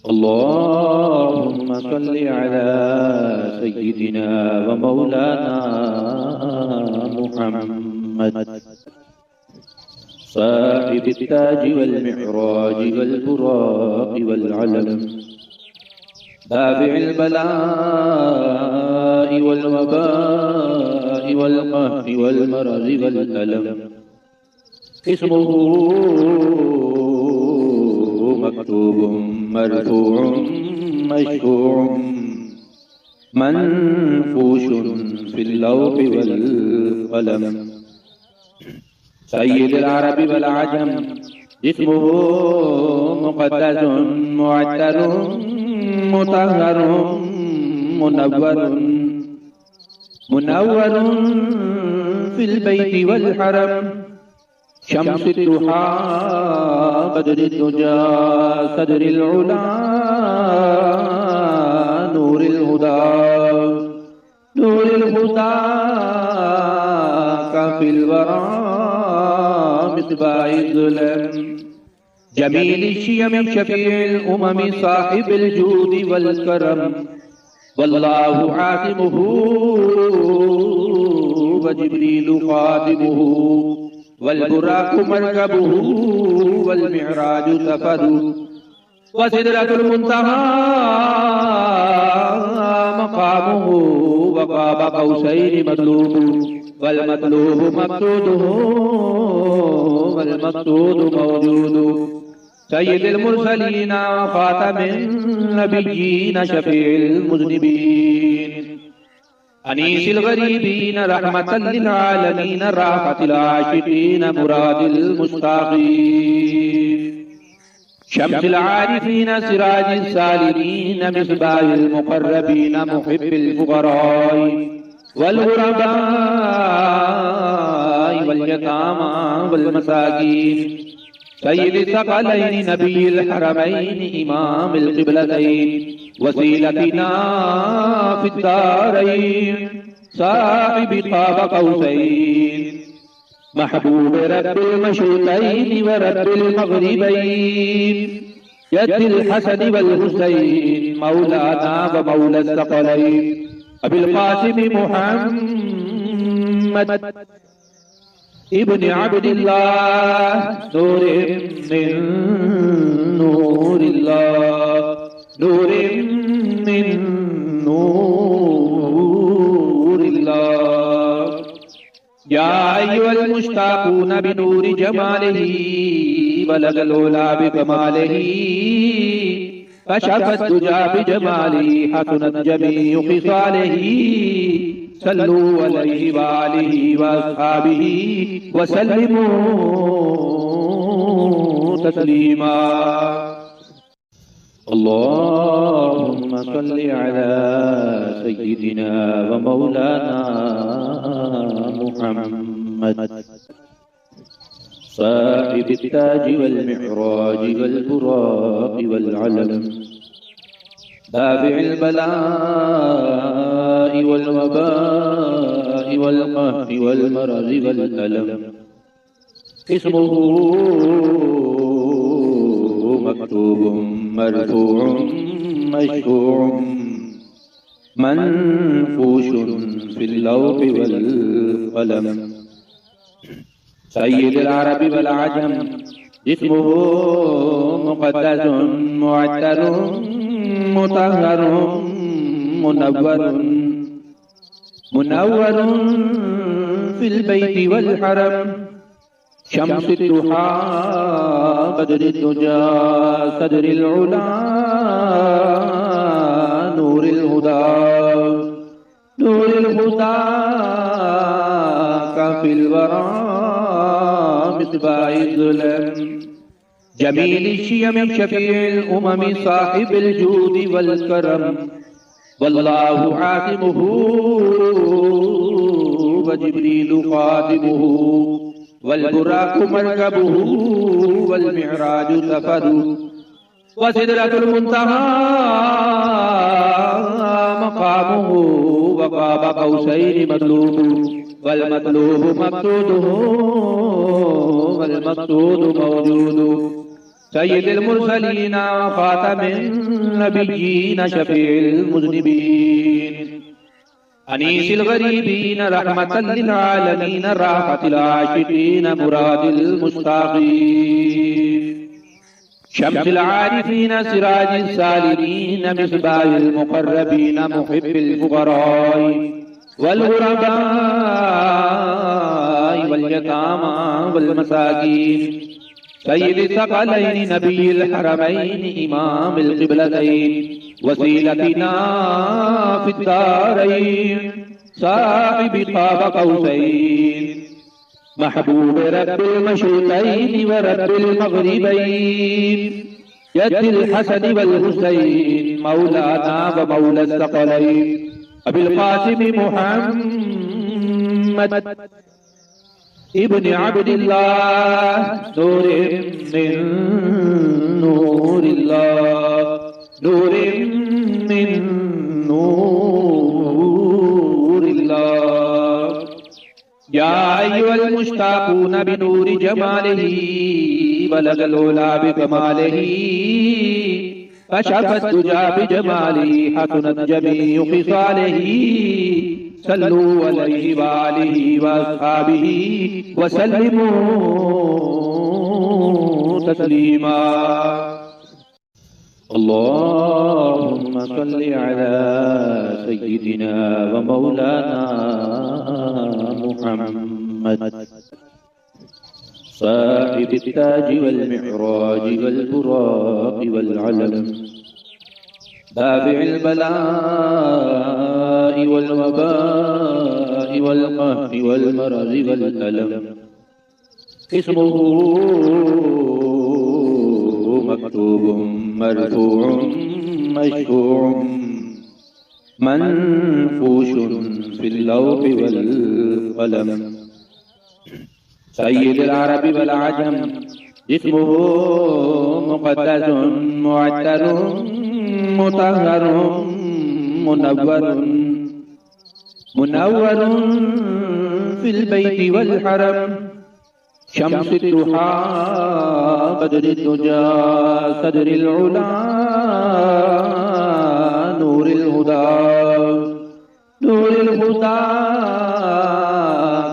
अल्लाहुम्मा सल्लि अला सय्यिदिना व मौलाना मुहम्मद साहिबित ताज वल मिअराज वल बुराक वल अलम दाफ़िअल बलाइ वल वबाइ वल क़हरि वल मरज़ि वल अलम इस्मुहु मक्तूबुम मरफ़ूउम मशफ़ूउम मनफ़ूशुन फ़िल लौहि वल क़लम सय्यिदुल अरबि वल अजम इस्मुहु मुक़द्दसुन मुअत्तरुन मुतहहरुन मुनव्वरुन फ़िल बैति वल हरम शम्सुद दुहा बद्रुद दुजा सदरिल उला नूरिल हुदा काफिल वरा मिस्बाहिल ज़ुलम जमील शियम शफीउल उमम साहिबिल जूद वल करम वल्लाहु आसिमुहु व जिब्रीलु खादिमुहु वल बुराकु मरकबुहु वल मिअराजु सफदु व सिदरतुल मुंतहा मकामुहु व क़ाब क़ौसैनि मत्लूबु वल मतलूबु मक़सूदुहु वल मक़सूदु मौजूदु सय्यिदुल मुरसलीन ख़ातमिन नबिय्यीन शफ़ीउल मुज़निबीन अनीसिल गरीबीन रहमतल लिल आलमीन राहतिल आशिकीन मुरादिल मुश्ताक़ीन शम्सिल आरिफीन सिराजिस सालिमीन मिस्बाहिल मुक़र्रबीन मुहिब्बिल फुक़राइ वल गुरबाइ वल यतामा वल मसाकीन सय्यिदिस सकलैन नबिय्यिल हरमैन इमामिल क़िबलतैन वसीलतिना फिद दारैन साहिबि क़ाब क़ौसैन महबूब रब्बिल मशरिक़ैन व रब्बिल मग़रिबैन यद्दिल हसन वल हुसैन मौलाना व मौला सकलैन अबिल क़ासिम मुहम्मद इब्न अब्दिल्लाह नूरिन मिन नूरिल्लाह नूरिन मिन नूरिल्लाह या अय्युहल मुश्ताक़ून बिनूरि जमालिही बलगल उला बिकमालिही कशफत दुजा बिजमालिही हसनत जमीउ ख़िसालिही सल्लू अलैहि व आलिहि व अस्हाबिही व सल्लिमू तस्लीमा अल्लाहुम्मा सल्लि अला सय्यिदिना व मौलाना मुहम्मद साहिबित ताज वल मिअराज वल बुराक वल अलम दाफ़िअल बलाइ वल वबाइ वल क़हरि वल मरज़ि वल अलम इस्मुहु मक्तूबुम मरफ़ूउम मशफ़ूउम मनफ़ूशुन फ़िल लौहि वल क़लम सय्यिदुल अरबि वल अजम इस्मुहु मुक़द्दसुन मुअत्तरुन मुतहहरुन मुनव्वरुन फ़िल बैति वल हरम शम्सुद दुहा बद्रुद दुजा सदरिल उला नूरिल हुदा काफिल वरा मिस्बाहिल ज़ुलम जमील शियम शफीउल उमम साहिबिल जूद वल करम वल्लाहु आसिमुहु व जिब्रीलु खादिमुहु वल बुराकु मरकबुहु वल मिअराजु सफदु व सिदरतुल मुंतहा मकामुहु व क़ाब क़ौसैनि मत्लूबु वल मतलूबु मक़सूदुहु वल मक़सूदु मौजूदु सय्यिदिल मुरसलीन व खातमिन नबिय्यीन शफीइल मुज़निबीन अनीसिल गरीबीन रहमतल लिल आलमीन राहतिल आशिकीन मुरादिल मुश्ताक़ीन शम्सिल आरिफीन सिराजिस सालिकीन मिस्बाहिल मुक़र्रबीन मुहिब्बिल फुक़राई वल गुरबाई वल यतामा वल मसाकीन सय्यिदिस सकलैनि नबिय्यिल हरमैनि इमामिल क़िबलतैन वसीलतिना फिद्दारैन साहिबि क़ाब क़ौसैन महबूब रब्बिल मशरिक़ैन व रब्बिल मग़रिबैन यद्दिल हसन वल हुसैन मौलाना व मौला सकलैन अबिल क़ासिम मुहम्मद इब्न अब्दिल्लाह नूरे मिन नूरिल्लाह नूरे मिन नूरिल्लाह या अय्युहल मुश्ताक़ून बिनूरि जमालिही बलगल उला बिकमालिही कशफत दुजा बिजमालिही हसनत जमीउ ख़िसालिही सल्लू अलैहि व आलिहि व अस्हाबिही व सल्लिमू तस्लीमा। अल्लाहुम्मा सल्लि अला सय्यिदिना व मौलाना मुहम्मद साहिबित ताज वल मिअराज वल बुराक़ वल अलम दाफ़िइल बला'i वल वबा'i वल क़हरि वल मरज़ि वल अलम इस्मुहु मक्तूबुम मरफ़ूउम मशफ़ूउम मनफ़ूशुन फ़िल लौहि वल क़लम सय्यिदुल अरबि वल अजम इस्मुहु मुक़द्दसुन मुअत्तरुन मुतहहरुन मुनव्वरुन फ़िल बैति वल हरम शम्सिद दुहा बदरिद दुजा सदरिल उला नूरिल हुदा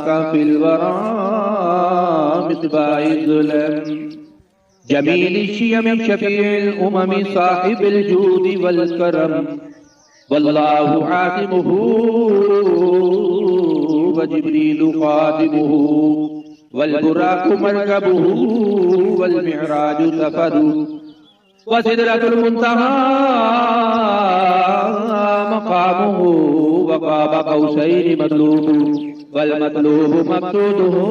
काफिल वरा मिस्बाहिज़ ज़ुलम जमील शियम शफीइल उमम साहिबिल जूद वल करम वल्लाहु आसिमुहु व जिब्रीलु ख़ादिमुहु वल बुराक़ु मरकबुहु वल मिअराजु सफ़रुहु व सिदरतुल मुंतहा मक़ामुहु व क़ाब क़ौसैनि मतलूबुहु वल मतलूबु मक़सूदुहु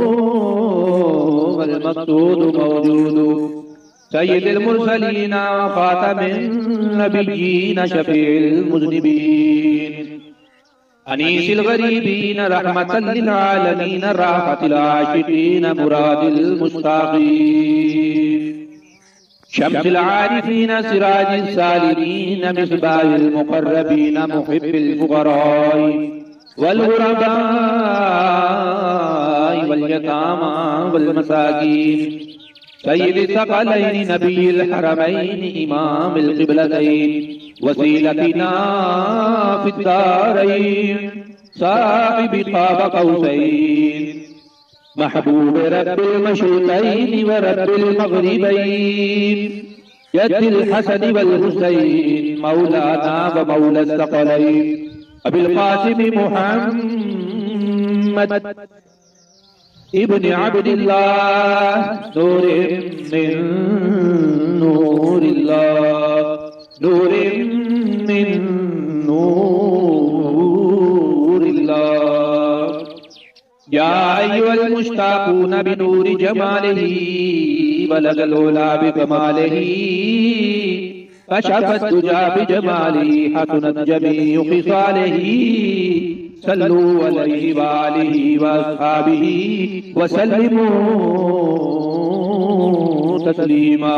वल मक़सूदु मौजूदुहु सय्यिदिल मुरसलीन व ख़ातमिन नबिय्यीन शफीइल मुज़निबीन अनीसिल गरीबीन रहमतल लिल आलमीन राहतिल आशिकीन मुरादिल मुश्ताक़ीन शम्सिल आरिफीन सिराजिस सालिकीन मिस्बाहिल मुक़र्रबीन मुहिब्बिल फुक़राई वल गुरबाई वल यतामा वल मसाकीन सय्यिदिस सकलैनि नबिय्यिल हरमैनि इमामिल क़िबलतैन वसीलतिना फिद्दारैन साहिबि क़ाब क़ौसैन महबूब रब्बिल मशरिक़ैन व रब्बिल मग़रिबैन यद्दिल हसन वल हुसैन मौलाना व मौला सकलैन अबिल क़ासिम मुहम्मद इब्न अब्दिल्लाह नूरे मिन नूरिल्लाह नूरे मिन नूरिल्लाह या अय्युहल मुश्ताक़ून बिनूरि जमालिही बलगल उला बिकमालिही कशफत दुजा बिजमालिही हसनत जमीउ ख़िसालिही सल्लू अलैहि व आलिहि व अस्हाबिही व सल्लिमू तस्लीमा।